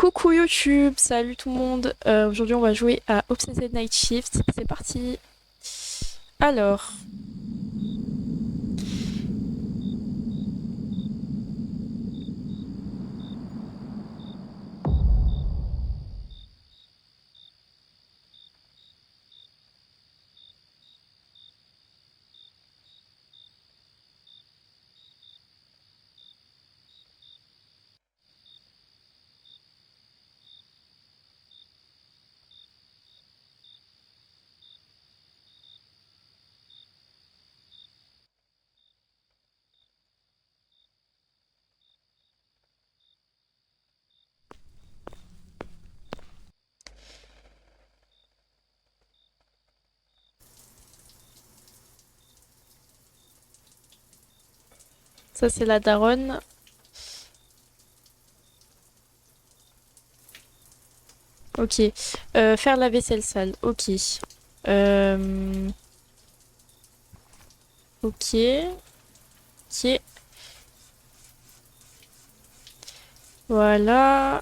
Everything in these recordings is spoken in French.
Coucou YouTube, salut tout le monde. Aujourd'hui on va jouer à Obsessed Night Shift. C'est parti. Alors, ça c'est la daronne. Ok. Faire la vaisselle sale. Ok. Euh, Ok. Ok. Voilà.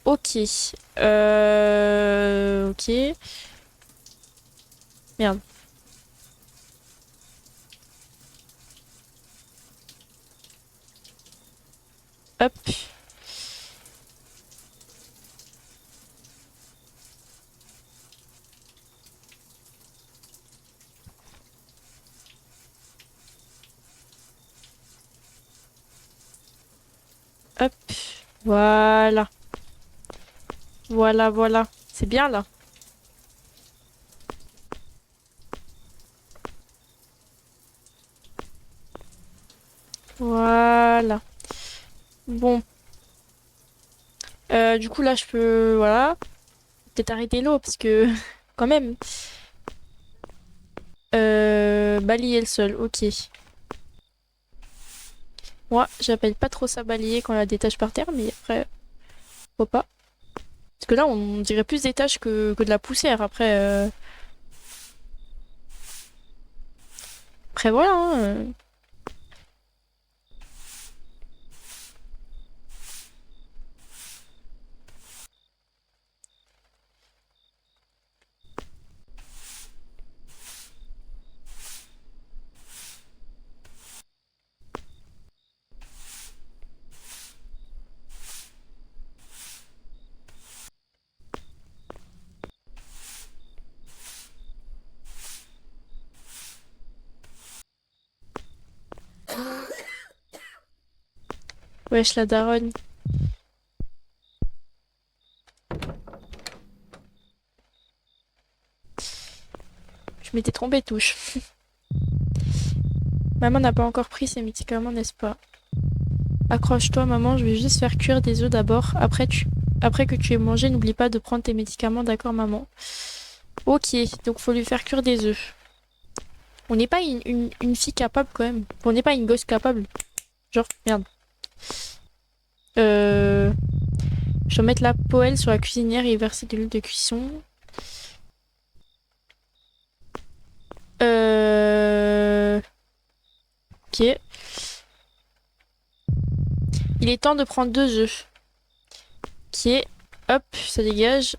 Ok. Ok. Merde. Hop. Hop. Voilà. Voilà, voilà. C'est bien là. Voilà. Bon. Du coup là je peux... Voilà. Peut-être arrêter l'eau parce que quand même. Balayer le sol, ok. Moi, j'appelle pas trop ça balayer quand il y a des taches par terre, mais après, faut pas. Parce que là, on dirait plus des taches que de la poussière. Après voilà, hein, Wesh, la daronne. Je m'étais trompée de touche. Maman n'a pas encore pris ses médicaments, n'est-ce pas? Accroche-toi, maman, je vais juste faire cuire des œufs d'abord. Après que tu aies mangé, n'oublie pas de prendre tes médicaments, d'accord, maman? Ok, donc faut lui faire cuire des œufs. On n'est pas une fille capable quand même. On n'est pas une gosse capable. Genre, merde. Euh... Je dois mettre la poêle sur la cuisinière et verser de l'huile de cuisson. Euh... Ok. Il est temps de prendre 2 œufs. Ok. Hop, ça dégage.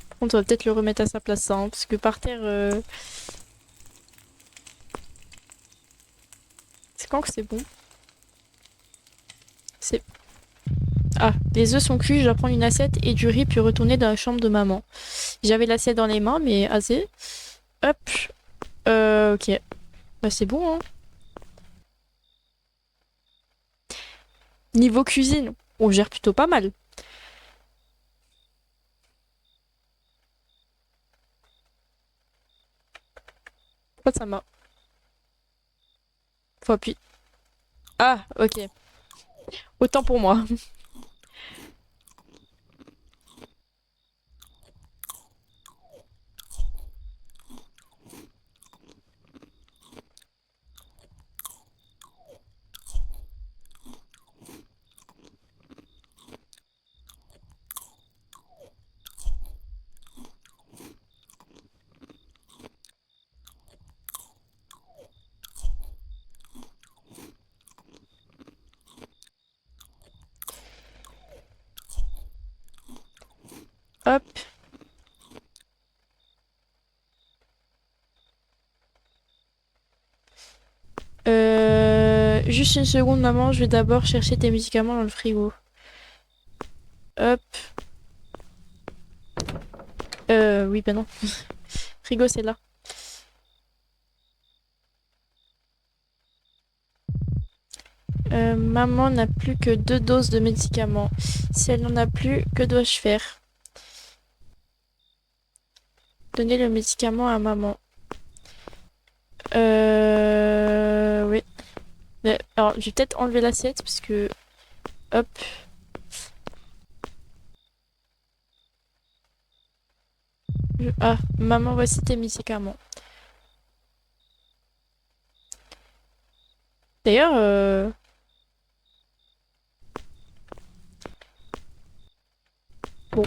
Par contre, on va peut-être le remettre à sa place, hein, parce que par terre... C'est quand que c'est bon? C'est... Ah, les œufs sont cuits, je dois prendre une assiette et du riz puis retourner dans la chambre de maman. J'avais l'assiette dans les mains, mais assez. Hop. Ok. Bah c'est bon, hein. Niveau cuisine, on gère plutôt pas mal. Pourquoi ça m'a... Faut appuyer. Ah, ok. Autant pour moi. Hop. Juste une seconde, maman. Je vais d'abord chercher tes médicaments dans le frigo. Hop. Oui, bah non. Frigo, c'est là. Maman n'a plus que 2 doses de médicaments. Si elle n'en a plus, que dois-je faire? Donner le médicament à maman. Oui. Alors, je vais peut-être enlever l'assiette parce que... Hop. Ah, maman, voici tes médicaments. D'ailleurs, bon.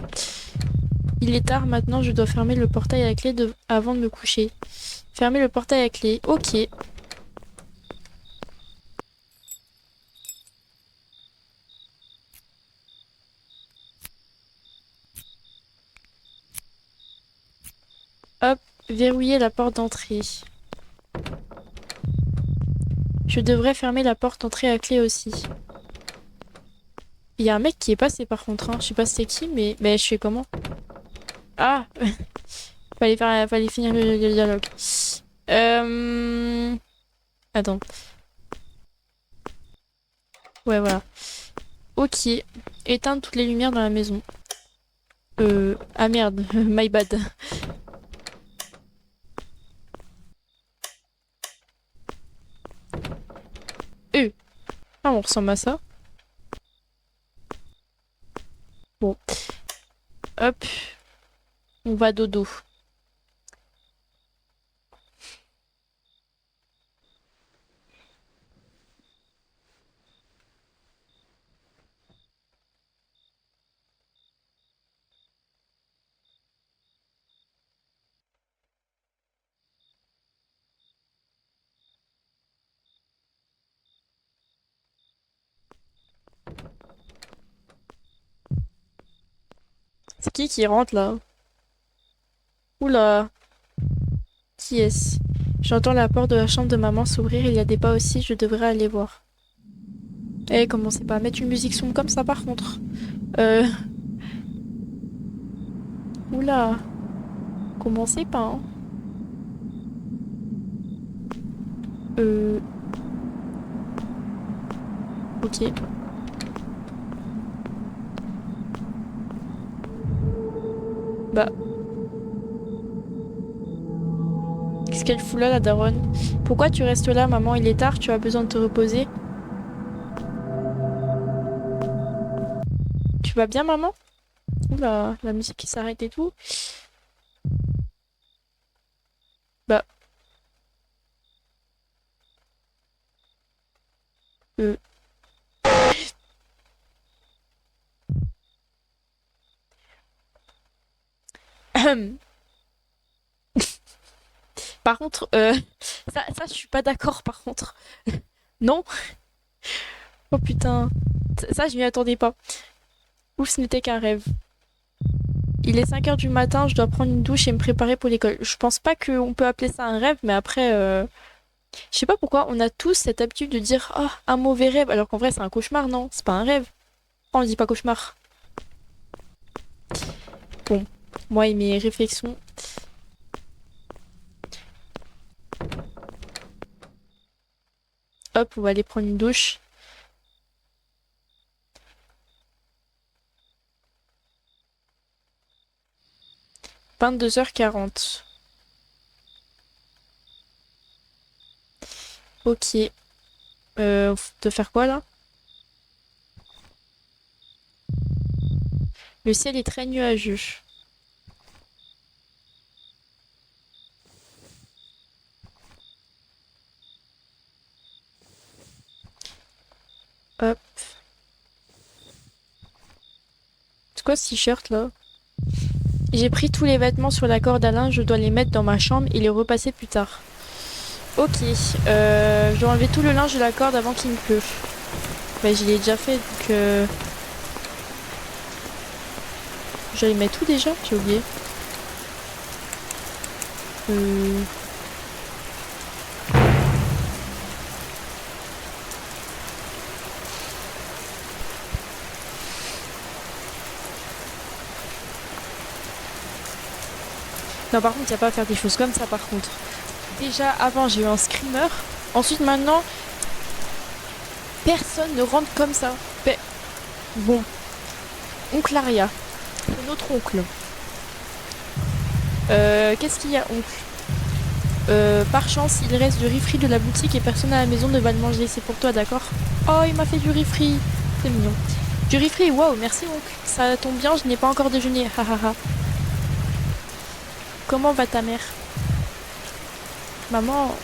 Il est tard maintenant, je dois fermer le portail à clé avant de me coucher. Fermer le portail à clé. Ok. Hop, verrouiller la porte d'entrée. Je devrais fermer la porte d'entrée à clé aussi. Il y a un mec qui est passé par contre, hein. Je sais pas c'est qui, mais je fais comment? Ah! Fallait finir le dialogue. Attends. Ouais, voilà. Ok. Éteindre toutes les lumières dans la maison. Ah merde, my bad. Ah, on ressemble à ça. Bon. Hop. On va dodo. C'est qui rentre là? Oula. Qui est-ce? J'entends la porte de la chambre de maman s'ouvrir, il y a des pas aussi, je devrais aller voir. Eh, commencez pas à mettre une musique sombre comme ça par contre. Euh... Oula. Commencez pas, hein. Euh... Ok. Bah. Qu'est-ce qu'elle fout là, la daronne? Pourquoi tu restes là, maman? Il est tard, tu as besoin de te reposer. Tu vas bien, maman? Oula, la musique qui s'arrête et tout. Bah. Euh... Par contre, ça, je suis pas d'accord, par contre. Non? Oh putain. Ça, je m'y attendais pas. Ouf, ce n'était qu'un rêve. Il est 5 heures du matin, je dois prendre une douche et me préparer pour l'école. Je pense pas qu'on peut appeler ça un rêve, mais après, je sais pas pourquoi on a tous cette habitude de dire ah, un mauvais rêve, alors qu'en vrai c'est un cauchemar, non, c'est pas un rêve. Oh, on dit pas cauchemar. Bon, moi et mes réflexions. Hop, on va aller prendre une douche. « 22h40. Ok. De faire quoi là? Le ciel est très nuageux. Hop. C'est quoi ce t-shirt là? J'ai pris tous les vêtements sur la corde à linge, je dois les mettre dans ma chambre et les repasser plus tard. Ok, je dois enlever tout le linge de la corde avant qu'il me pleuve. Bah, je l'ai déjà fait, donc... J'allais mettre tout déjà, j'ai oublié. Euh... Non, par contre, il n'y a pas à faire des choses comme ça, par contre. Déjà, avant, j'ai eu un screamer. Ensuite, maintenant, personne ne rentre comme ça. Bon, oncle Aria, notre oncle. Qu'est-ce qu'il y a, oncle? Par chance, il reste du riz frit de la boutique et personne à la maison ne va le manger. C'est pour toi, d'accord? Oh, il m'a fait du riz frit. C'est mignon. Du riz frit, waouh, merci, oncle. Ça tombe bien, je n'ai pas encore déjeuné. Ha ha ha. Comment va ta mère? Maman,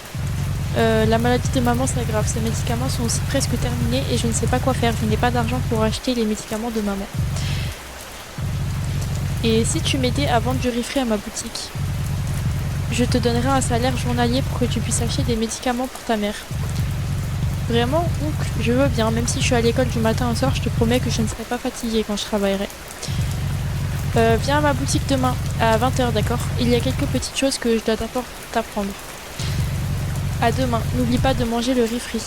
la maladie de maman s'aggrave. Ses médicaments sont aussi presque terminés et je ne sais pas quoi faire. Je n'ai pas d'argent pour acheter les médicaments de maman. Et si tu m'aidais à vendre du riz frit à ma boutique, je te donnerai un salaire journalier pour que tu puisses acheter des médicaments pour ta mère. Vraiment, oncle, je veux bien. Même si je suis à l'école du matin au soir, je te promets que je ne serai pas fatiguée quand je travaillerai. Viens à ma boutique demain à 20 h, d'accord? Il y a quelques petites choses que je dois t'apprendre. À demain. N'oublie pas de manger le riz frit.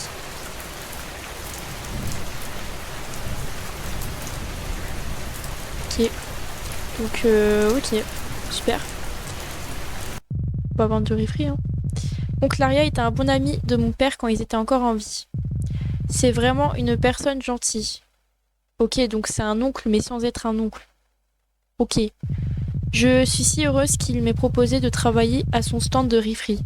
Ok. Donc, ok. Super. On va vendre du riz frit, hein. Oncle Aria était un bon ami de mon père quand ils étaient encore en vie. C'est vraiment une personne gentille. Ok, donc c'est un oncle, mais sans être un oncle. Ok. Je suis si heureuse qu'il m'ait proposé de travailler à son stand de riz frit.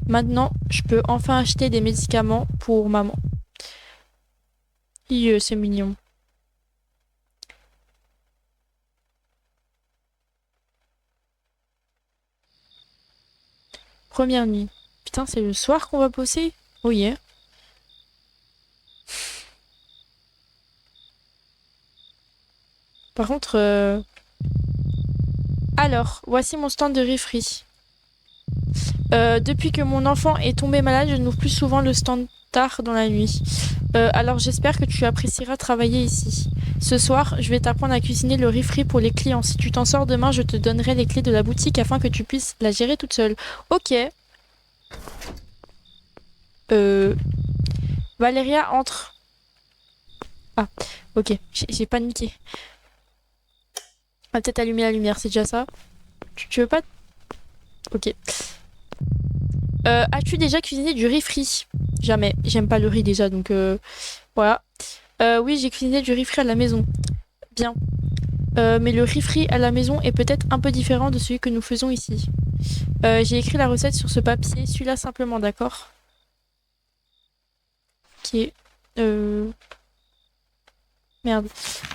Maintenant, je peux enfin acheter des médicaments pour maman. C'est mignon. Première nuit. Putain, c'est le soir qu'on va bosser? Oh yeah. Par contre, alors, voici mon stand de riz frit. Depuis que mon enfant est tombé malade, je n'ouvre plus souvent le stand tard dans la nuit. Alors j'espère que tu apprécieras travailler ici. Ce soir, je vais t'apprendre à cuisiner le riz frit pour les clients. Si tu t'en sors demain, je te donnerai les clés de la boutique afin que tu puisses la gérer toute seule. Ok. Valéria entre. Ah, ok. J'ai paniqué. On va peut-être allumer la lumière, c'est déjà ça. Tu veux pas? Ok. As-tu déjà cuisiné du riz frit? Jamais. J'aime pas le riz déjà, donc voilà. Oui, j'ai cuisiné du riz frit à la maison. Bien. Mais le riz frit à la maison est peut-être un peu différent de celui que nous faisons ici. J'ai écrit la recette sur ce papier, celui-là simplement, d'accord? Ok. Merde.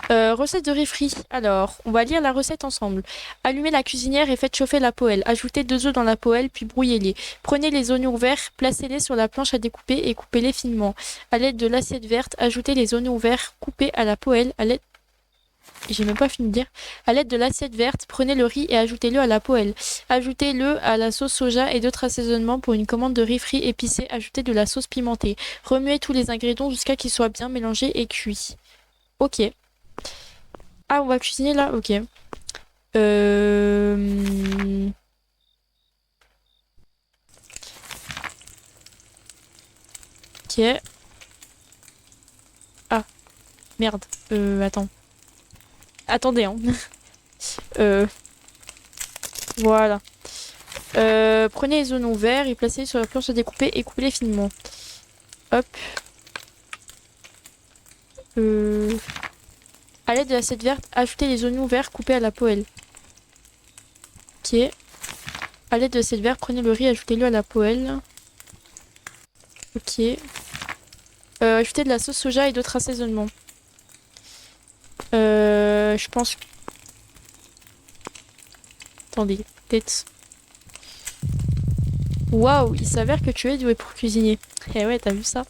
Recette de riz frit. Alors, on va lire la recette ensemble. Allumez la cuisinière et faites chauffer la poêle. Ajoutez 2 œufs dans la poêle, puis brouillez-les. Prenez les oignons verts, placez-les sur la planche à découper et coupez-les finement. À l'aide de l'assiette verte, ajoutez les oignons verts coupés à la poêle. J'ai même pas fini de dire. À l'aide de l'assiette verte, prenez le riz et ajoutez-le à la poêle. Ajoutez-le à la sauce soja et d'autres assaisonnements pour une commande de riz frit épicé. Ajoutez de la sauce pimentée. Remuez tous les ingrédients jusqu'à qu'ils soient bien mélangés et cuits. Ok. Ah, on va cuisiner là? Ok. Ok. Ah, merde. Attends. Attendez, hein. Euh, voilà. Prenez les oignons verts et placez-les sur la planche à découper et coupez-les finement. Hop. À l'aide de l'assiette verte, ajoutez les oignons verts coupés à la poêle. Ok. À l'aide de l'assiette verte, prenez le riz et ajoutez-le à la poêle. Ok. Ajoutez de la sauce soja et d'autres assaisonnements. Je pense... Attendez, peut-être... Waouh, il s'avère que tu es doué pour cuisiner. Eh ouais, t'as vu ça?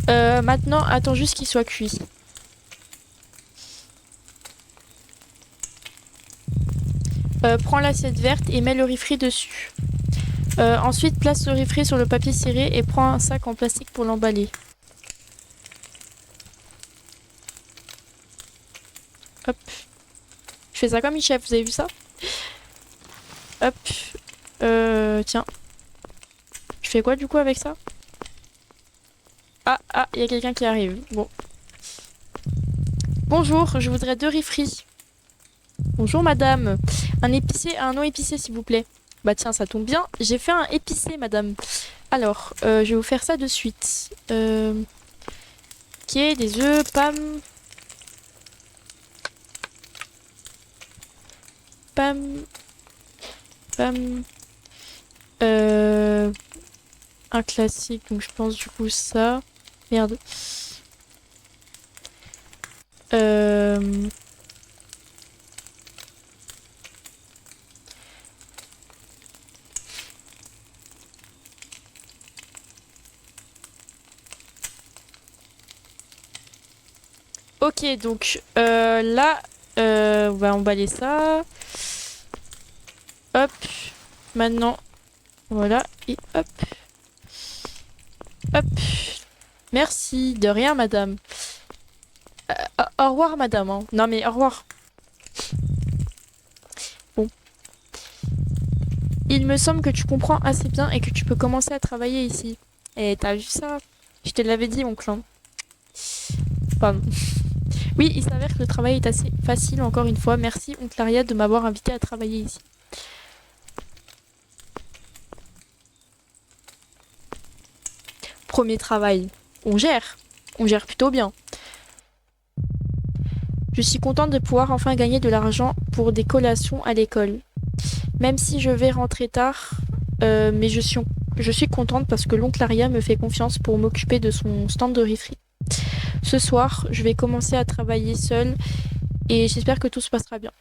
Maintenant, attends juste qu'il soit cuit. Prends l'assiette verte et mets le riz frit dessus. Ensuite, place le riz frit sur le papier ciré et prends un sac en plastique pour l'emballer. Hop. fais ça comme une chef, vous avez vu ça? Hop. Tiens. Je fais quoi du coup avec ça? Ah, ah, il y a quelqu'un qui arrive. Bon. Bonjour, je voudrais 2 riz frits. Bonjour madame. Un épicé, un non épicé s'il vous plaît. Bah tiens, ça tombe bien. J'ai fait un épicé madame. Alors, je vais vous faire ça de suite. Ok, des œufs, pam. Pam. Pam. Un classique, donc je pense du coup ça. Merde. Ok, donc là, on va emballer ça. Hop. Maintenant, voilà. Et hop. Hop. Merci. De rien, madame. Au revoir, madame. Hein. Non, mais au revoir. Bon. Il me semble que tu comprends assez bien et que tu peux commencer à travailler ici. Et t'as vu ça? Je te l'avais dit, oncle. Hein. Pardon. Oui, il s'avère que le travail est assez facile, encore une fois. Merci, oncle Ariad, de m'avoir invité à travailler ici. Premier travail. On gère. On gère plutôt bien. Je suis contente de pouvoir enfin gagner de l'argent pour des collations à l'école. Même si je vais rentrer tard, mais je suis contente parce que l'oncle Aria me fait confiance pour m'occuper de son stand de riz-frits. Ce soir, je vais commencer à travailler seule et j'espère que tout se passera bien.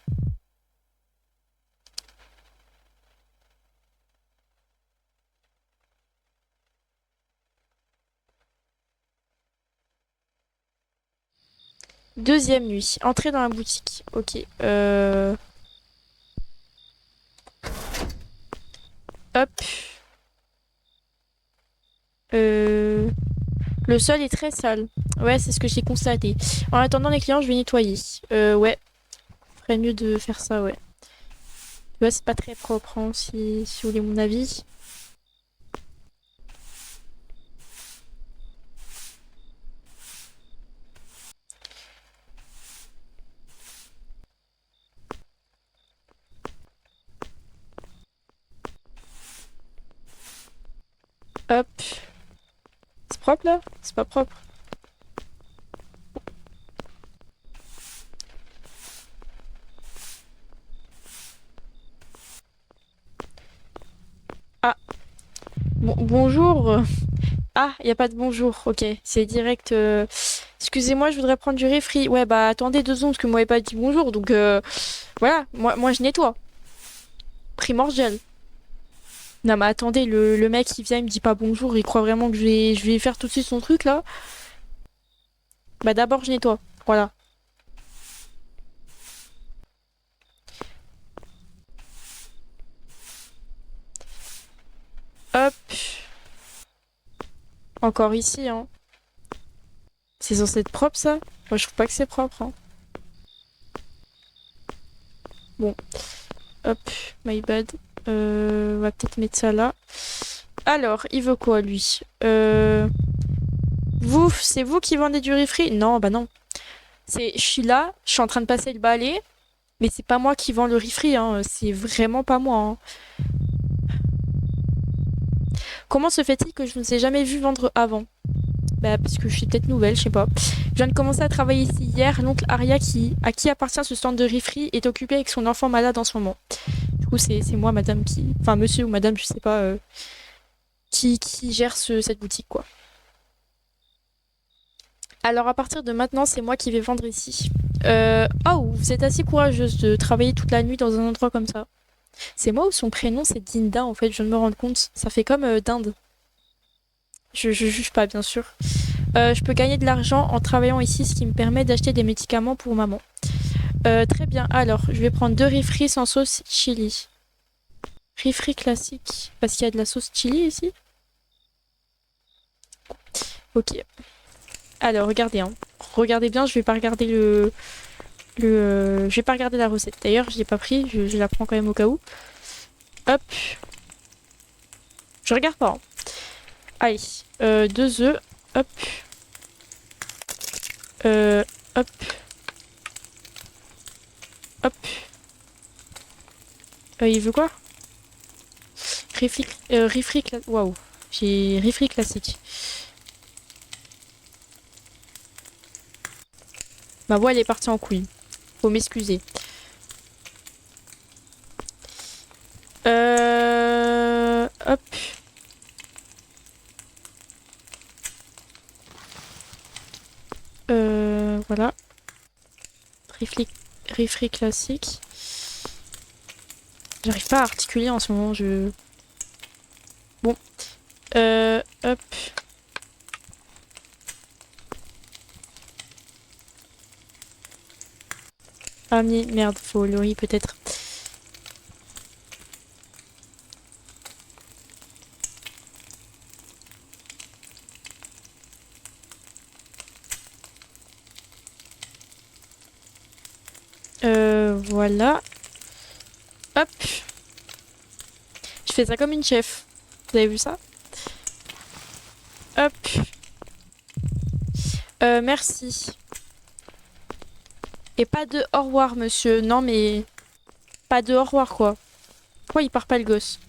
Deuxième nuit. Entrer dans la boutique. Ok. Hop. Le sol est très sale. Ouais, c'est ce que j'ai constaté. En attendant les clients, je vais nettoyer. Ouais. Ferait mieux de faire ça, ouais. Tu vois, c'est pas très propre, hein, si vous voulez mon avis. Hop. C'est propre là? C'est pas propre. Ah. Bonjour. Ah, y a pas de bonjour. Ok, c'est direct. Excusez-moi, je voudrais prendre du riz frit. Ouais, bah attendez 2 secondes parce que moi, m'avez pas dit bonjour. Donc voilà, moi je nettoie. Primordial. Non mais attendez, le mec il vient, il me dit pas bonjour, il croit vraiment que je vais faire tout de suite son truc là. Bah d'abord je nettoie. Voilà. Hop. Encore ici, hein. C'est censé être propre ça? Moi je trouve pas que c'est propre, hein. Bon. Hop. My bad. On va peut-être mettre ça là. Alors, il veut quoi lui? C'est vous qui vendez du riz frit? Non, bah non. Je suis là, je suis en train de passer le balai, mais c'est pas moi qui vends le riz frit, hein. C'est vraiment pas moi, hein. Comment se fait-il que je ne vous ai jamais vu vendre avant? Bah, parce que je suis peut-être nouvelle, je sais pas. Je viens de commencer à travailler ici hier. L'oncle Aria, à qui appartient ce stand de riz frit, est occupé avec son enfant malade en ce moment. Du coup, c'est moi, madame, qui. Enfin, monsieur ou madame, je sais pas, qui gère cette boutique, quoi. Alors, à partir de maintenant, c'est moi qui vais vendre ici. Oh, vous êtes assez courageuse de travailler toute la nuit dans un endroit comme ça. C'est moi ou son prénom, c'est Dinda, en fait, je viens de me rendre compte. Ça fait comme dinde. Je juge pas, bien sûr. Je peux gagner de l'argent en travaillant ici, ce qui me permet d'acheter des médicaments pour maman. Très bien, alors, je vais prendre 2 riz frits sans sauce chili. Riz frits classique, parce qu'il y a de la sauce chili ici. Ok. Alors, regardez, hein. Regardez bien, je vais pas regarder Je vais pas regarder la recette. D'ailleurs, je l'ai pas pris. Je la prends quand même au cas où. Hop. Je regarde pas, hein. Allez. 2 œufs. Hop. Hop. Hop. Il veut quoi? Waouh. J'ai Rifri classique. Ma voix, elle est partie en couille. Faut m'excuser. Hop. Voilà. Rifri classique. J'arrive pas à articuler en ce moment, Bon. Hop. Ah mais merde, faut le riz peut-être. Voilà. Hop. Je fais ça comme une chef. Vous avez vu ça? Hop. Merci. Et pas de au revoir, monsieur. Non, mais... Pas de au revoir, quoi. Pourquoi il part pas, le gosse?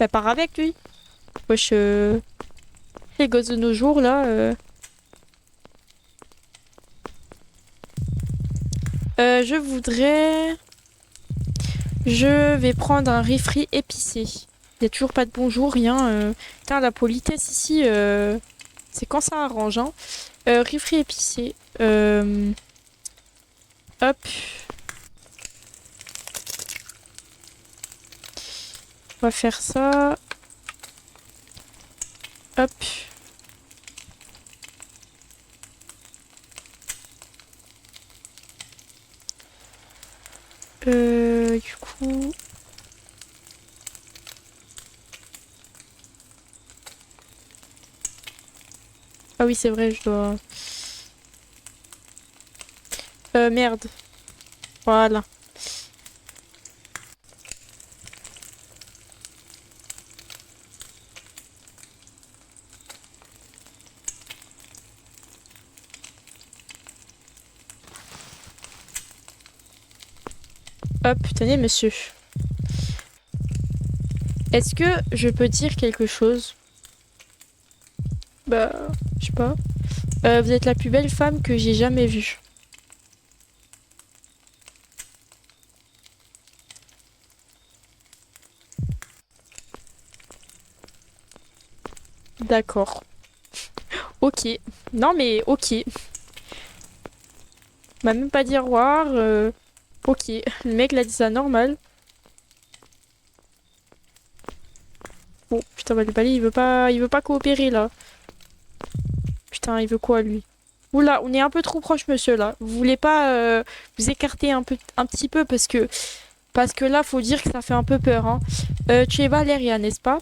Bah, part avec, lui. Wesh, les gosses de nos jours, là... je voudrais... Je vais prendre un riz frit épicé. Il n'y a toujours pas de bonjour, rien. Putain, la politesse ici, c'est quand ça arrange, hein. Riz frit épicé. Hop. On va faire ça. Hop. Du coup... Ah oui, c'est vrai, je dois... Merde. Voilà. Hop, tenez, monsieur. Est-ce que je peux dire quelque chose? Bah, je sais pas. Vous êtes la plus belle femme que j'ai jamais vue. D'accord. Ok. Non mais ok. M'a même pas dit au revoir. Ok. Le mec l'a dit ça normal. Bon, putain, bah, le balai, il veut pas coopérer là. Putain, il veut quoi lui? Oula, on est un peu trop proche, monsieur là. Vous voulez pas vous écarter un petit peu parce que là, faut dire que ça fait un peu peur, hein. Tu es Valéria, n'est-ce pas?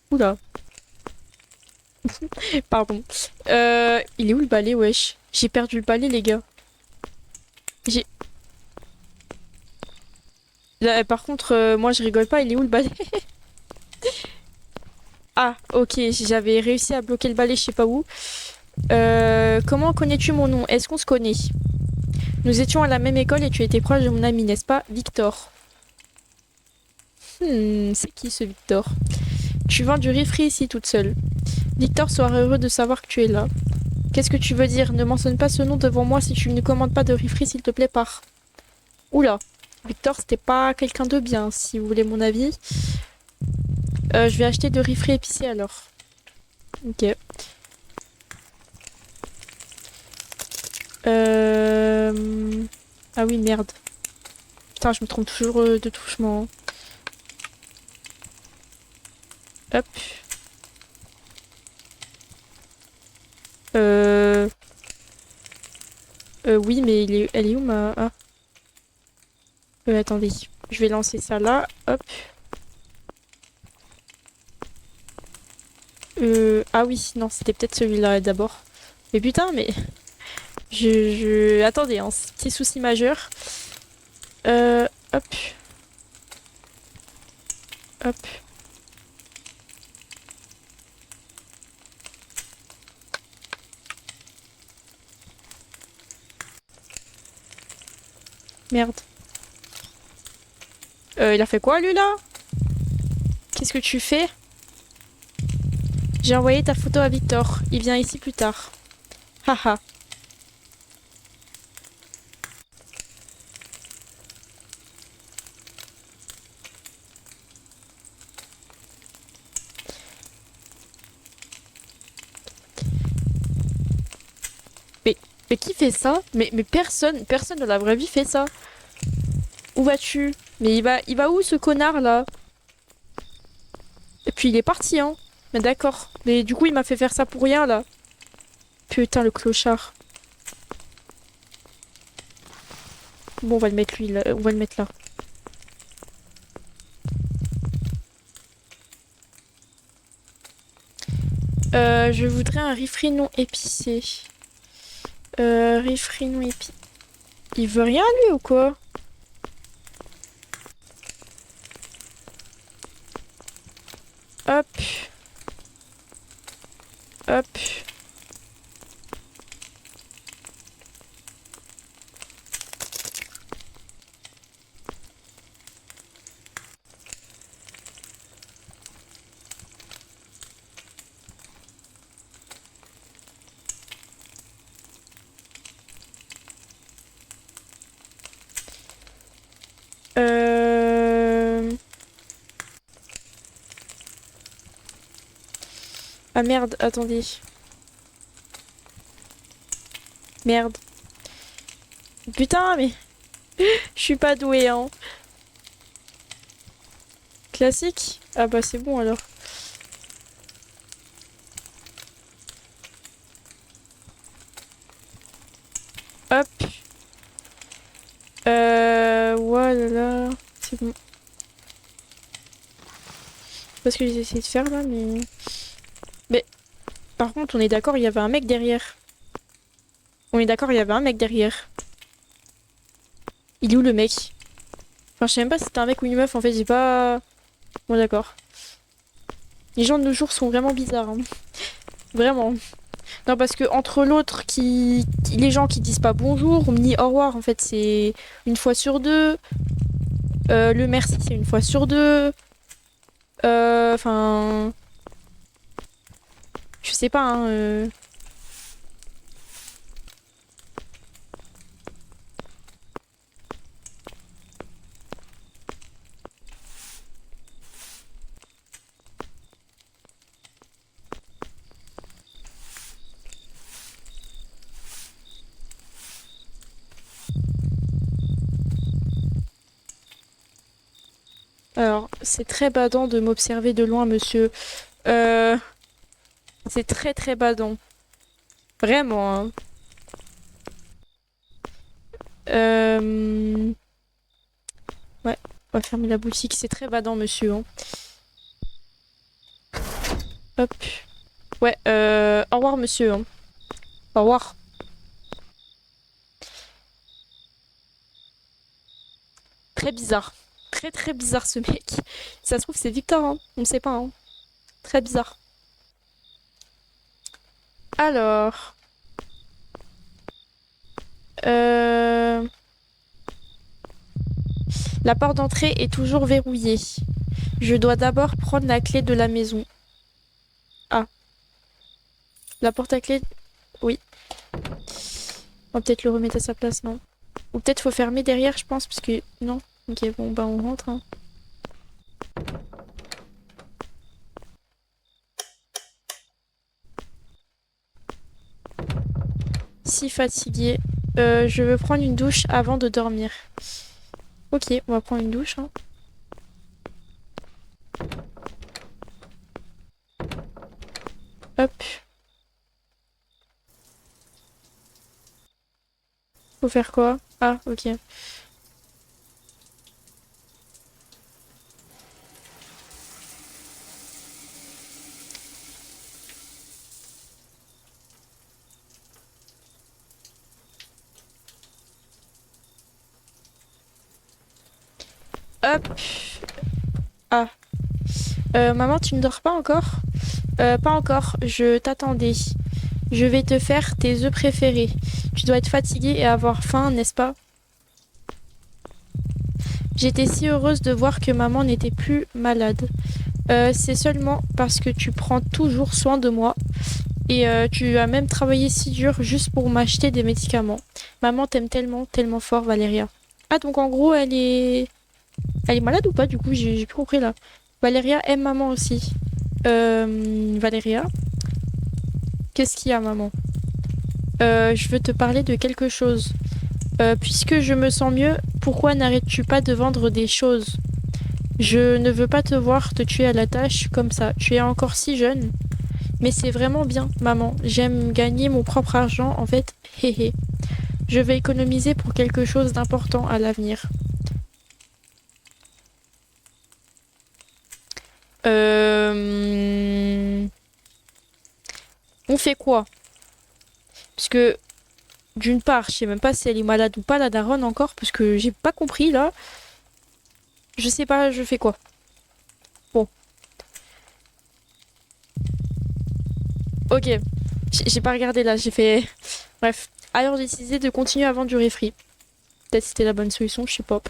Oula. Pardon. Il est où le balai, wesh? J'ai perdu le balai, les gars. J'ai. Là, par contre, moi je rigole pas, il est où le balai? Ah, ok, j'avais réussi à bloquer le balai, je sais pas où. Comment connais-tu mon nom? Est-ce qu'on se connaît? Nous étions à la même école et tu étais proche de mon ami, n'est-ce pas? Victor. C'est qui ce Victor? Tu vends du riz frit ici toute seule. Victor sera heureux de savoir que tu es là. Qu'est-ce que tu veux dire? Ne mentionne pas ce nom devant moi si tu ne commandes pas de riz frit, s'il te plaît, pars. Oula. Victor, c'était pas quelqu'un de bien, si vous voulez mon avis. Je vais acheter de riz frit épicé alors. Ok. Ah oui, merde. Putain, je me trompe toujours de touchement. Hop. Oui, mais elle est où ma... Ah. Attendez. Je vais lancer ça là. Hop. Ah oui, non, c'était peut-être celui-là d'abord. Mais putain, mais... Attendez, hein, petit souci majeur. Hop, hop. Merde. Il a fait quoi, lui, là? Qu'est-ce que tu fais? J'ai envoyé ta photo à Victor. Il vient ici plus tard. Haha. Mais, mais qui fait ça? Mais personne dans la vraie vie fait ça. Où vas-tu? Mais il va où ce connard là? Et puis il est parti, hein. Mais d'accord. Mais du coup, il m'a fait faire ça pour rien là. Putain, le clochard. Bon, on va le mettre lui, là. On va le mettre là. Je voudrais un riz frit non épicé. Riz frit non épicé. Il veut rien lui ou quoi? Hop. Hop. Euh... Ah merde, attendez. Merde. Putain, mais je suis pas douée, hein. Classique? Ah bah c'est bon alors. Hop. Voilà. C'est bon. C'est pas ce que j'ai essayé de faire là, mais... Mais par contre, on est d'accord, il y avait un mec derrière. On est d'accord, il y avait un mec derrière. Il est où le mec? Enfin, je sais même pas si c'était un mec ou une meuf, en fait, j'ai pas... Bon, d'accord. Les gens de nos jours sont vraiment bizarres, hein. Vraiment. Non, parce que entre l'autre les gens qui disent pas bonjour, ni au revoir, en fait, c'est une fois sur deux. Le merci, c'est une fois sur deux. Enfin... Je sais pas, hein. Alors, c'est très badant de m'observer de loin, monsieur. Euh... C'est très très badant. Vraiment, hein. Euh... Ouais, on va fermer la boutique. C'est très badant, monsieur, hein. Hop. Ouais, au revoir, monsieur, hein. Au revoir. Très bizarre. Très très bizarre, ce mec. Si ça se trouve, c'est Victor, hein. On ne sait pas, hein. Très bizarre. Alors... Euh... La porte d'entrée est toujours verrouillée. Je dois d'abord prendre la clé de la maison. Ah, la porte à clé... Oui. On va peut-être le remettre à sa place, non? Ou peut-être faut fermer derrière, je pense, parce que... Non. Ok, bon, bah on rentre, hein. Si fatigué. Je veux prendre une douche avant de dormir. Ok, on va prendre une douche, hein. Hop. Faut faire quoi? Ah, ok. Hop. Ah. Maman, tu ne dors pas encore? Pas encore, je t'attendais. Je vais te faire tes œufs préférés. Tu dois être fatiguée et avoir faim, n'est-ce pas? J'étais si heureuse de voir que maman n'était plus malade. C'est seulement parce que tu prends toujours soin de moi et tu as même travaillé si dur juste pour m'acheter des médicaments. Maman t'aime tellement, tellement fort, Valéria. Ah, donc en gros, elle est malade ou pas? Du coup, j'ai plus compris là. Valéria aime maman aussi. Valéria, qu'est-ce qu'il y a, maman? Je veux te parler de quelque chose. Puisque je me sens mieux, pourquoi n'arrêtes-tu pas de vendre des choses? Je ne veux pas te voir te tuer à la tâche comme ça. Tu es encore si jeune. Mais c'est vraiment bien, maman. J'aime gagner mon propre argent, en fait. Hé hé. Je vais économiser pour quelque chose d'important à l'avenir. Euh... On fait quoi? Parce que, d'une part, je sais même pas si elle est malade ou pas, la daronne encore, parce que j'ai pas compris là. Je sais pas, je fais quoi? Bon, ok. J'ai pas regardé là, j'ai fait. Bref. Alors j'ai décidé de continuer à vendre du riz. Peut-être c'était la bonne solution, je sais pas.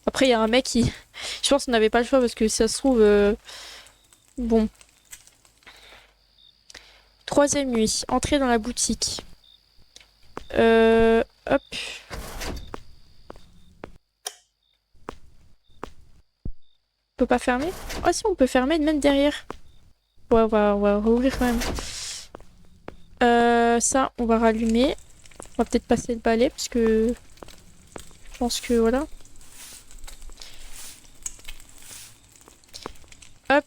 Après, il y a un mec qui. Je pense qu'on n'avait pas le choix parce que si ça se trouve. Bon. Troisième nuit. Entrer dans la boutique. Hop. On peut pas fermer? Oh si, on peut fermer même derrière. Ouais, on va rouvrir quand même. Ça, on va rallumer. On va peut-être passer le balai parce que je pense que voilà. Hop.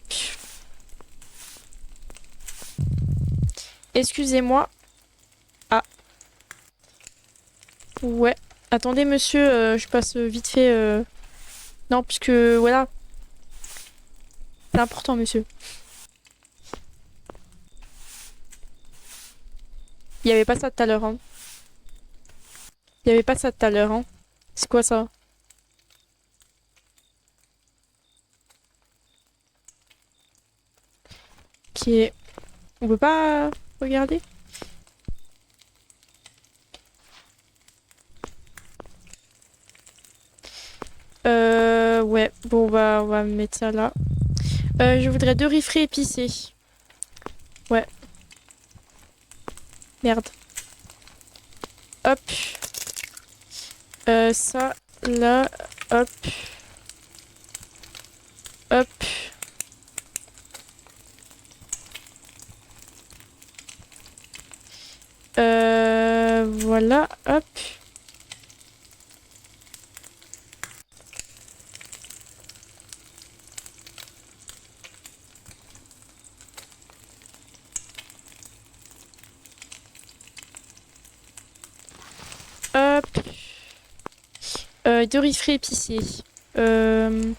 Excusez-moi. Ah, ouais. Attendez, monsieur, je passe vite fait. Non, puisque voilà, c'est important, monsieur. Il y avait pas ça tout à l'heure, hein. Il y avait pas ça tout à l'heure, hein. C'est quoi ça? Qui est. On peut pas regarder? Ouais. Bon, on va mettre ça là. Je voudrais 2 riz frits épicés. Ouais. Merde. Hop. Ça, là. Hop. Hop. Voilà. Hop. Hop. 2 riz frits épicés. Euh...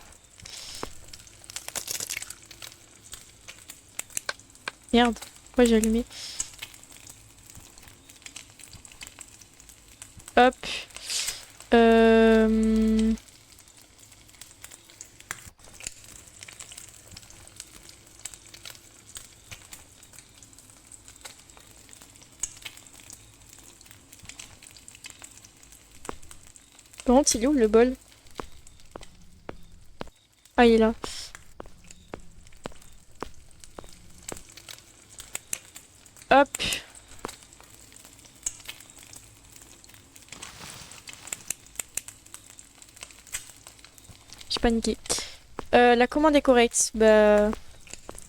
Merde. Pourquoi j'ai allumé? Hop. Euh... Par contre, il est où le bol? Ah, il est là. Hop. J'ai paniqué. La commande est correcte. Bah,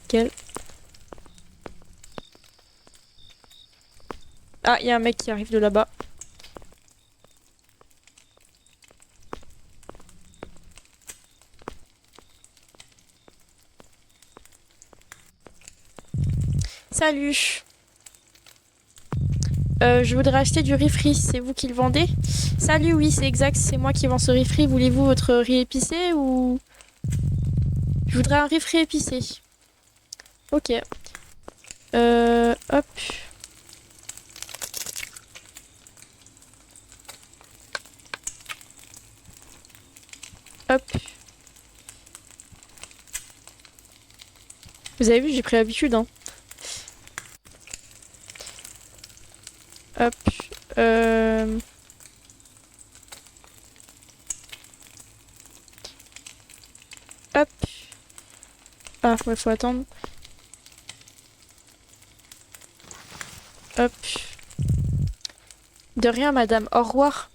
quelle? Ah, il y a un mec qui arrive de là-bas. Salut. Je voudrais acheter du riz frit. C'est vous qui le vendez? Salut, oui, c'est exact. C'est moi qui vends ce riz frit. Voulez-vous votre riz épicé ou... Je voudrais un riz frit épicé. Ok. Hop. Hop. Vous avez vu, j'ai pris l'habitude, hein. Hop. Euh... Hop. Ah, ouais, faut attendre. Hop. De rien, madame. Au revoir.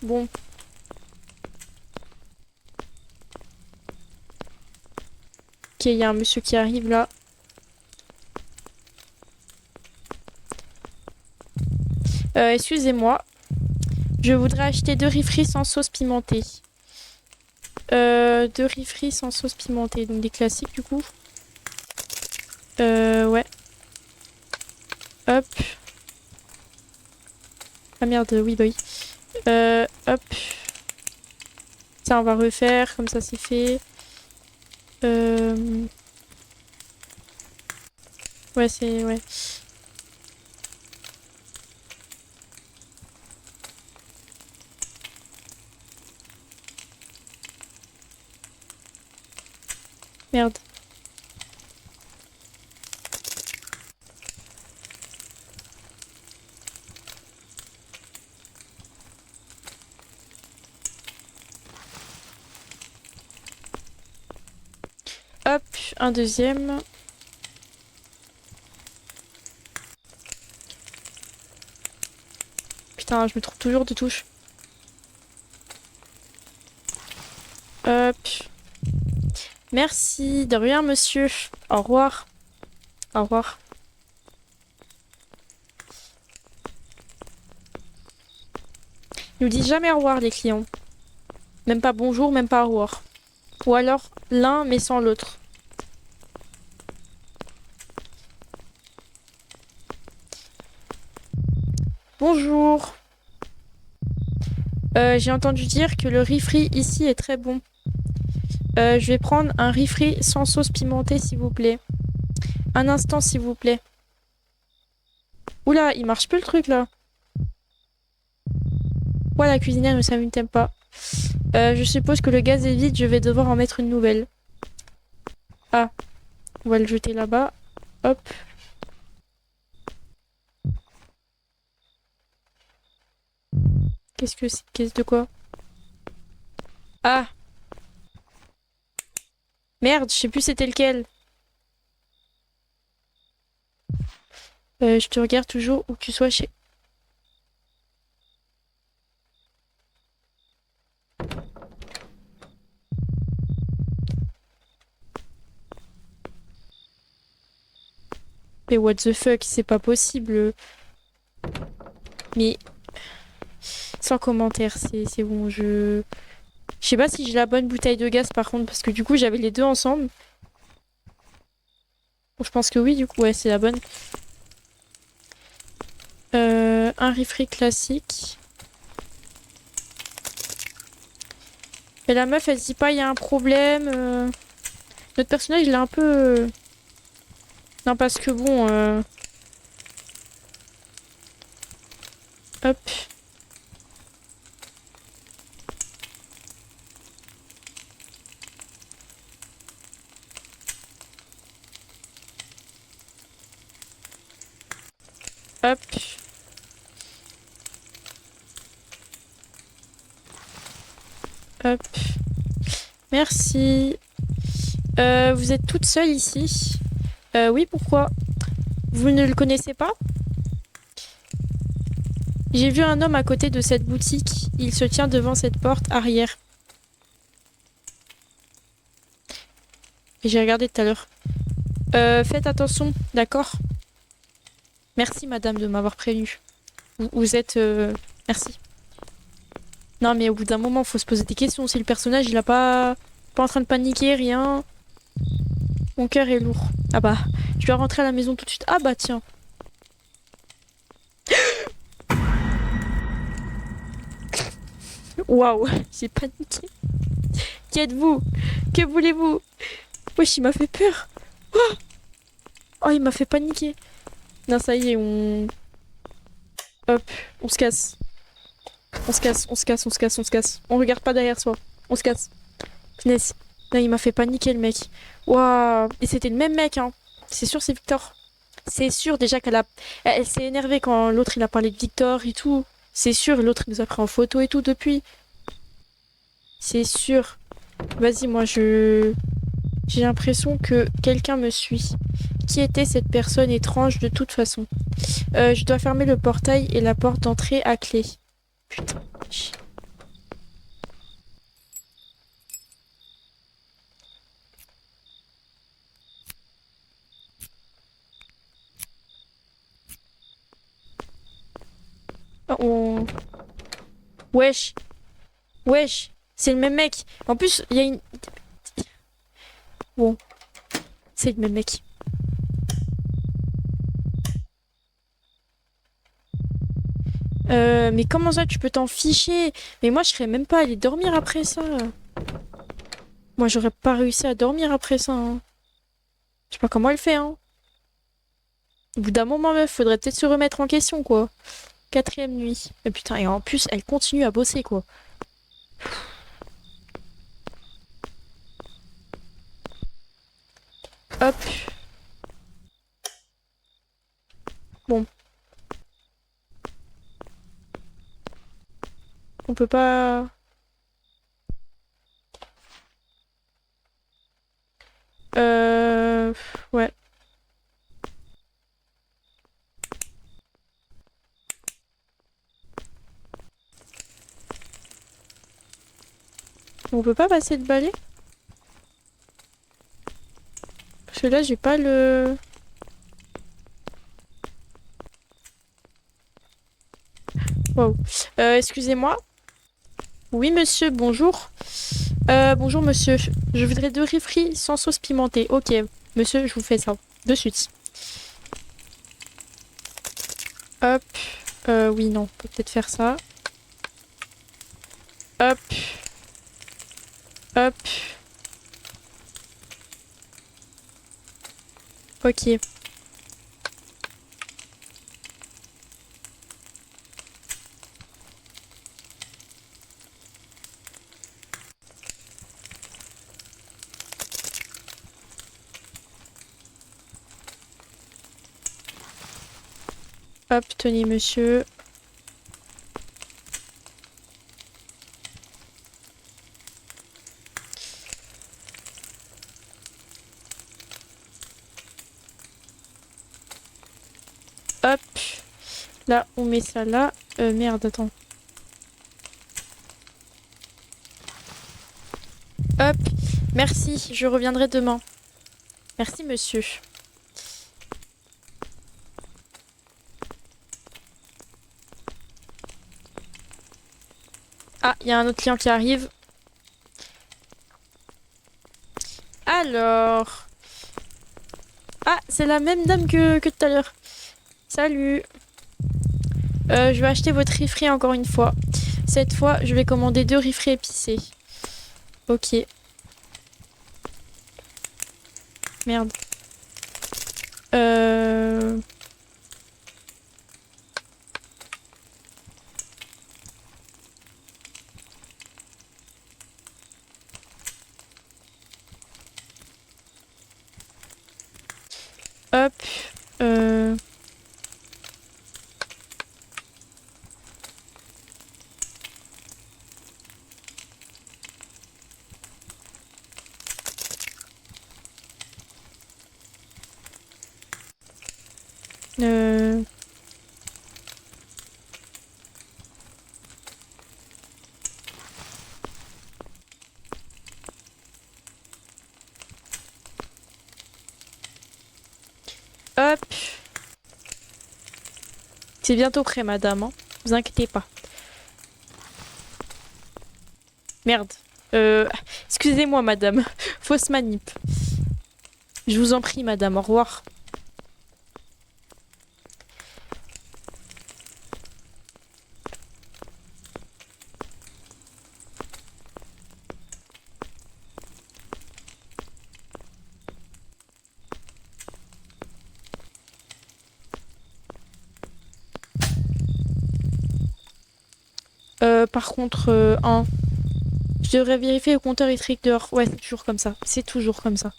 Bon. Ok, il y a un monsieur qui arrive là. Excusez-moi. Je voudrais acheter 2 riz frits sans sauce pimentée. 2 riz frits sans sauce pimentée. Donc des classiques du coup. Ouais. Hop. Ah merde, oui, bah oui. Hop. Ça, on va refaire. Comme ça, c'est fait. Ouais, c'est... Ouais. Merde. Hop, un deuxième. Putain, je me trompe toujours de touche. Hop. Merci, de rien, monsieur. Au revoir. Au revoir. Ils nous disent jamais au revoir, les clients. Même pas bonjour, même pas au revoir. Ou alors l'un, mais sans l'autre. Bonjour. J'ai entendu dire que le riz frit ici est très bon. Je vais prendre un riz frit sans sauce pimentée, s'il vous plaît. Un instant, s'il vous plaît. Oula, il marche plus le truc là. Ouais, la cuisinière ne s'amuse pas. Je suppose que le gaz est vide, je vais devoir en mettre une nouvelle. Ah, on va le jeter là-bas. Hop. Qu'est-ce que c'est? Qu'est-ce de quoi? Ah! Merde, je sais plus c'était lequel. Je te regarde toujours où que tu sois chez... Mais what the fuck, c'est pas possible. Mais... Sans commentaire, c'est bon, je... Je sais pas si j'ai la bonne bouteille de gaz par contre, parce que du coup j'avais les deux ensemble. Bon, je pense que oui, du coup, ouais, c'est la bonne. Un riz frit classique. Et la meuf, elle se dit pas, il y a un problème. Notre personnage, il est un peu... Non, parce que bon... Hop. Hop. Hop. Merci. Vous êtes toute seule ici? Oui, pourquoi? Vous ne le connaissez pas? J'ai vu un homme à côté de cette boutique. Il se tient devant cette porte arrière. Et j'ai regardé tout à l'heure. Faites attention, d'accord? Merci, madame, de m'avoir prévenu. Vous êtes... Merci. Non, mais au bout d'un moment, faut se poser des questions. Si le personnage, il a pas en train de paniquer, rien. Mon cœur est lourd. Ah bah, je dois rentrer à la maison tout de suite. Ah bah, tiens. Waouh, j'ai paniqué. Qui êtes-vous? Que voulez-vous? Wesh, il m'a fait peur. Oh, oh, il m'a fait paniquer. Non, ça y est, on... Hop, on se casse. On se casse, on se casse, on se casse, on se casse. On regarde pas derrière soi. On se casse. Punaise. Là, il m'a fait paniquer, le mec. Waouh. Et c'était le même mec, hein. C'est sûr, c'est Victor. C'est sûr, déjà qu'elle a... Elle s'est énervée quand l'autre, il a parlé de Victor et tout. C'est sûr, l'autre, il nous a pris en photo et tout depuis. C'est sûr. Vas-y, moi, je... J'ai l'impression que quelqu'un me suit. Qui était cette personne étrange de toute façon? Je dois fermer le portail et la porte d'entrée à clé. Putain. On... Wesh. Wesh. C'est le même mec. En plus, il y a une... Bon. C'est le même mec. Mais comment ça, tu peux t'en ficher? Mais moi, je serais même pas allée dormir après ça. Moi, j'aurais pas réussi à dormir après ça, hein. Je sais pas comment elle fait, hein. Au bout d'un moment, meuf, faudrait peut-être se remettre en question, quoi. Quatrième nuit. Mais putain, et en plus, elle continue à bosser, quoi. Hop. Bon. On peut pas... Ouais. On peut pas passer le balai? Parce que là, j'ai pas le... Wow. Excusez-moi. Oui, monsieur, bonjour. Bonjour, monsieur. Je voudrais 2 riz frits sans sauce pimentée. Ok, monsieur, je vous fais ça. De suite. Hop. Oui, non, on peut peut-être faire ça. Hop. Hop. Ok. Hop, tenez, monsieur. Hop. Là, on met ça là. Merde, attends. Hop. Merci, je reviendrai demain. Merci, monsieur. Ah, il y a un autre client qui arrive. Alors... Ah, c'est la même dame que tout à l'heure. Salut. Je vais acheter votre riz frit encore une fois. Cette fois, je vais commander 2 riz frits épicés. Ok. Merde. Euh... Hop. Euh... euh, Hop. C'est bientôt prêt, madame, hein. Vous inquiétez pas. Merde. Excusez-moi, madame. Fausse manip. Je vous en prie, madame. Au revoir. Par contre, 1. Je devrais vérifier le compteur électrique dehors. Ouais, c'est toujours comme ça. C'est toujours comme ça.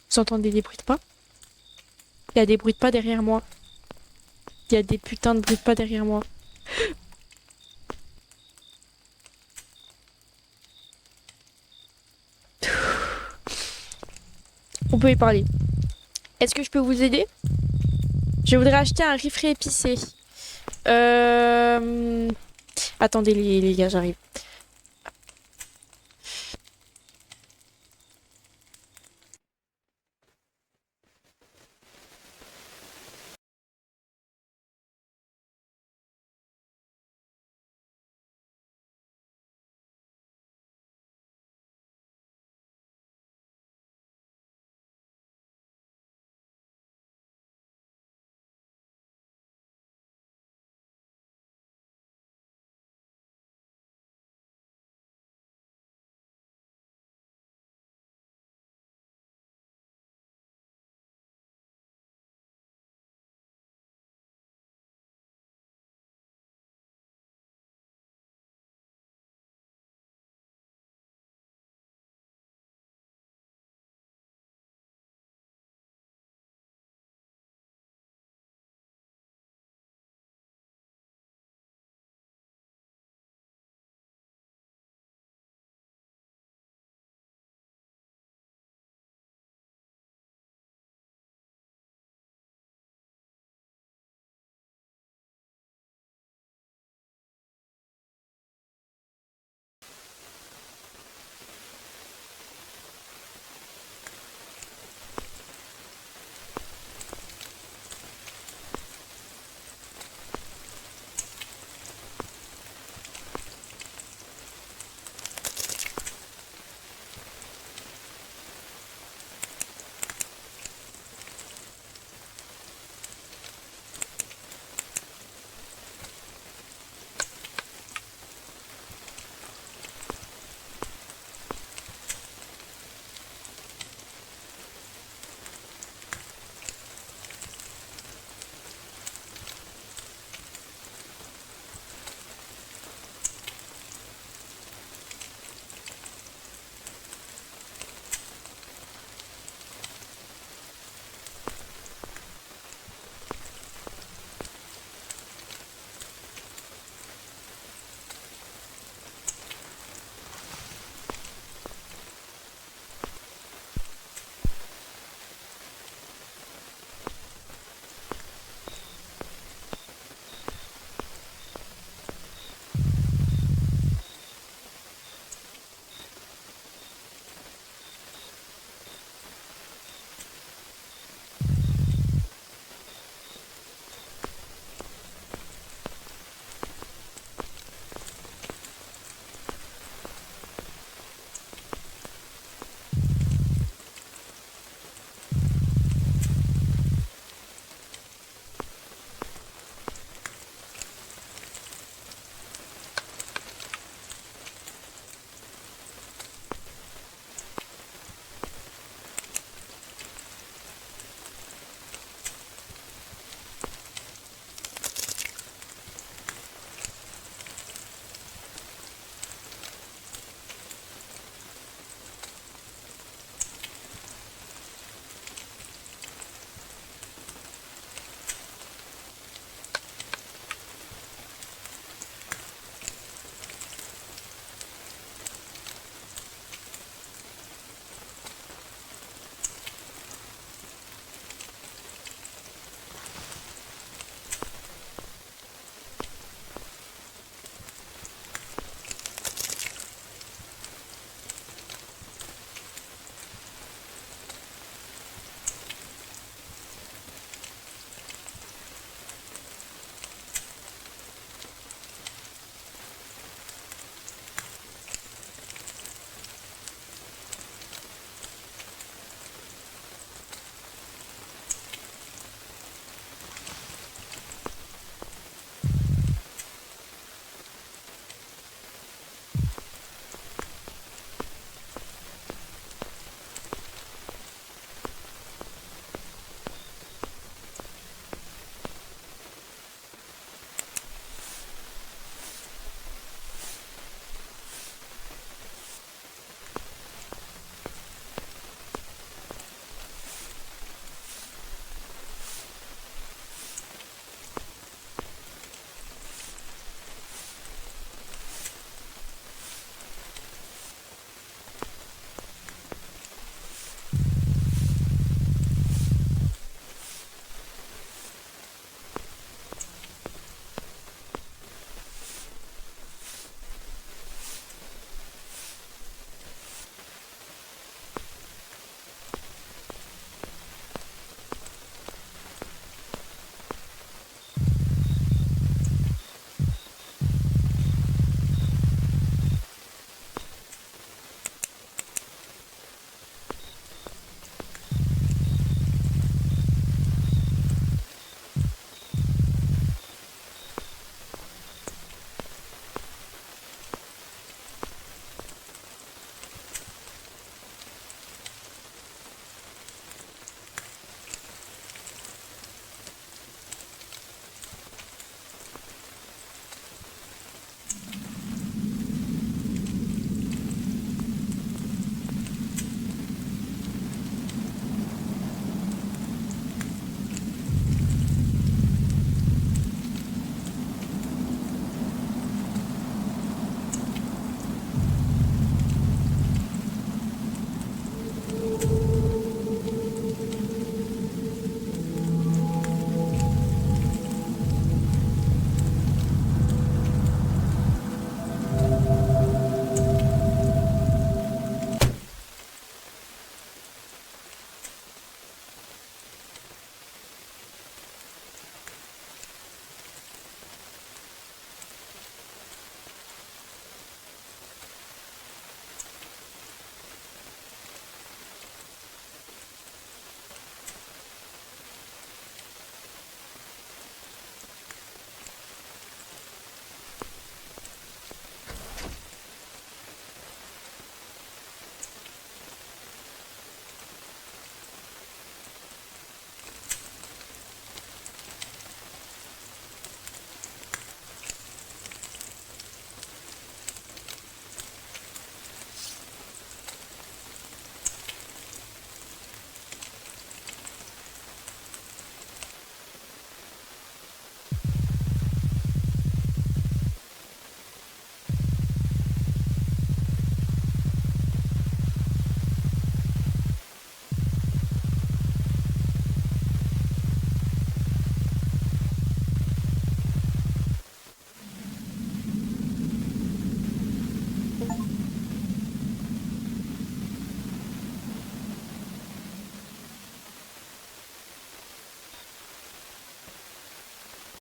Vous entendez des bruits de pas? Il y a des bruits de pas derrière moi. Il y a des putains de bruits de pas derrière moi. On peut y parler. Est-ce que je peux vous aider? Je voudrais acheter un riz frais épicé. Attendez les gars, j'arrive.